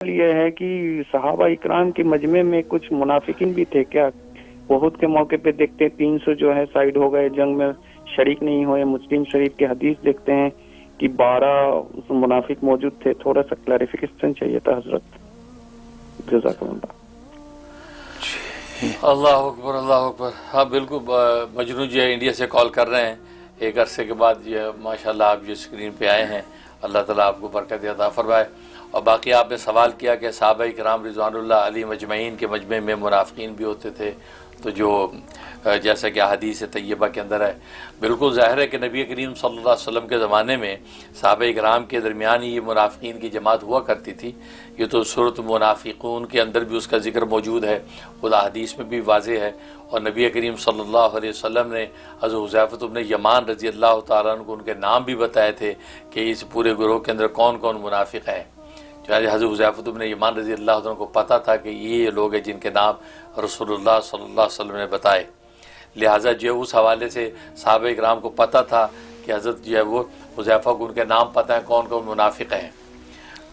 ये है कि सहाबा इकराम के मजमे में कुछ मुनाफिकीन भी थे क्या? उहुद के मौके पे देखते हैं 300 जो है साइड हो गए, जंग में शरीक नहीं हुए। मुस्लिम शरीफ के हदीस देखते हैं कि 12 मुनाफिक मौजूद थे। थोड़ा सा क्लैरिफिकेशन चाहिए था हजरत। जज़ाकल्लाह। अल्लाह अकबर, अल्लाह अकबर। हाँ बिल्कुल, मजनू जी इंडिया से कॉल कर रहे हैं एक अरसे के बाद। ये माशाल्लाह आप जो स्क्रीन पे आए हैं, अल्लाह ताला आपको बरकत अता फरमाए। और बाकी आपने सवाल किया कि सहाबा इकराम रिज़वानुल्लाह अलैहिम अजमईन के मजमे में मुनाफिकीन भी होते थे, तो जो जैसा कि हदीस तैयबा के अंदर है, बिल्कुल ज़ाहिर है कि नबी करीम सल्लल्लाहु अलैहि वसल्लम के ज़माने में सहाबा इकराम के दरमियान ही ये मुनाफिकीन की जमात हुआ करती थी। ये तो सूरत मुनाफिकून के अंदर भी उसका जिक्र मौजूद है, खुदा हदीस में भी वाज़ेह है। और नबी करीम सल्लल्लाहु अलैहि वसल्लम ने हज़रत हुज़ैफ़ा इब्न यमान रज़ी अल्लाह तआला अन्हु को उनके नाम भी बताए थे कि इस पूरे गिरोह के अंदर कौन कौन मुनाफिक हैं। हज़रत हुज़ैफ़ा इब्न यमान रज़ी अल्लाह तआला को पता था कि ये लोग हैं जिनके नाम रसूलुल्लाह सल्लल्लाहु अलैहि वसल्लम ने बताए। लिहाजा जो उस हवाले से सहाबा इकराम को पता था कि हज़रत जो है वो हुज़ैफ़ा को उनके नाम पता है कौन कौन मुनाफिक हैं।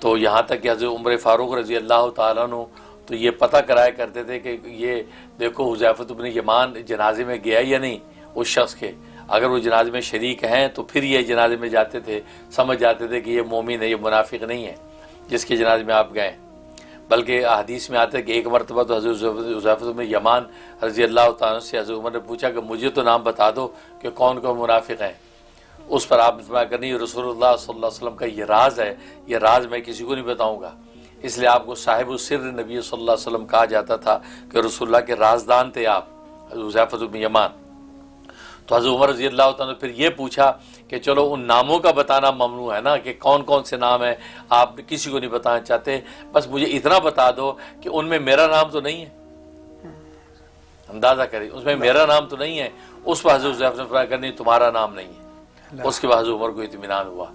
तो यहाँ तक कि हज़रत उमर फ़ारूक रज़ी अल्लाह तआला अन्हु तो ये पता कराया करते थे कि ये देखो हुज़ैफ़ा इब्न यमान जनाजे में गया या नहीं उस शख्स के। अगर वो जनाजे में शरीक हैं तो फिर ये जनाजे में जाते थे, समझ जाते थे कि ये मोमिन है, ये मुनाफिक नहीं है जिसके जनाजे में आप गए। बल्कि हदीस में आता है कि एक मरतबा तो हज़रत हुज़ैफ़ा इब्न यमान रज़ी अल्लाह तआला से हज़रत उमर ने पूछा कि मुझे तो नाम बता दो कि कौन कौन मुनाफिक हैं। उस पर आप नहीं, रसूलुल्लाह सल्लल्लाहु अलैहि वसल्लम का ये राज है, ये राज मैं किसी को नहीं बताऊँगा। इसलिए आपको साहिबुल सिर्र नबी सल्लल्लाहु अलैहि वसल्लम कहा जाता था कि रसूलुल्लाह के राजदान थे आप, हुज़ैफ़ा इब्न यमान। तो हज़रत उमर रज़ी अल्लाह तआला ने फिर ये पूछा कि चलो उन नामों का बताना ममनू है ना, कि कौन कौन से नाम हैं आप किसी को नहीं बताना चाहते, बस मुझे इतना बता दो कि उनमें मेरा नाम तो नहीं है। अंदाज़ा करें, उसमें मेरा नाम तो नहीं है। उस पर हज़रत हुज़ैफ़ा ने फरमाया कि नहीं, तुम्हारा नाम नहीं है। उसके बाद हज़रत उमर को इत्मीनान हुआ।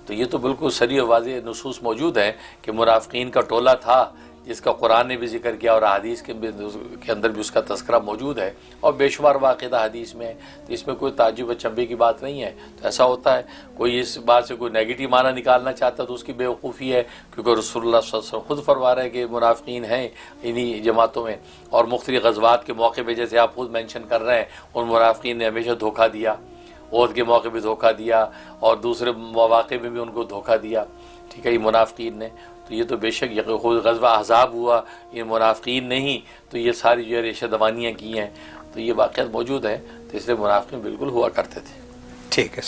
तो ये तो बिल्कुल सरी वाज़ेह नसूस मौजूद हैं कि मुनाफिकीन का टोला था जिसका कुरान ने भी जिक्र किया और हदीस के अंदर भी उसका तस्करा मौजूद है और बेशुमार वाक़िदा हदीस में है। तो इसमें कोई ताज्जुब चंबे की बात नहीं है। तो ऐसा होता है, कोई इस बात से कोई नेगेटिव माना निकालना चाहता तो उसकी बेवकूफ़ी है, क्योंकि रसूलुल्लाह सल्लल्लाहु अलैहि वसल्लम खुद फरमा रहे हैं कि मुनाफिकीन हैं इन्हीं जमातों में। और मुख्तलिफ़ ग़ज़वात के मौके पर जैसे आप खुद मेंशन कर रहे हैं, उन मुनाफिकीन ने हमेशा धोखा दिया, ओहद के मौके पर धोखा दिया और दूसरे मौक़े में भी उनको धोखा दिया। ठीक है, ये मुनाफिकीन ने, तो ये तो बेशक ये खुद ग़ज़वा अहज़ाब हुआ, इन मुनाफिकीन ने ही तो ये सारी जो है रेशा दवानियाँ की हैं। तो ये वाक़यात मौजूद हैं, तो इसलिए मुनाफिकीन बिल्कुल हुआ करते थे। ठीक है।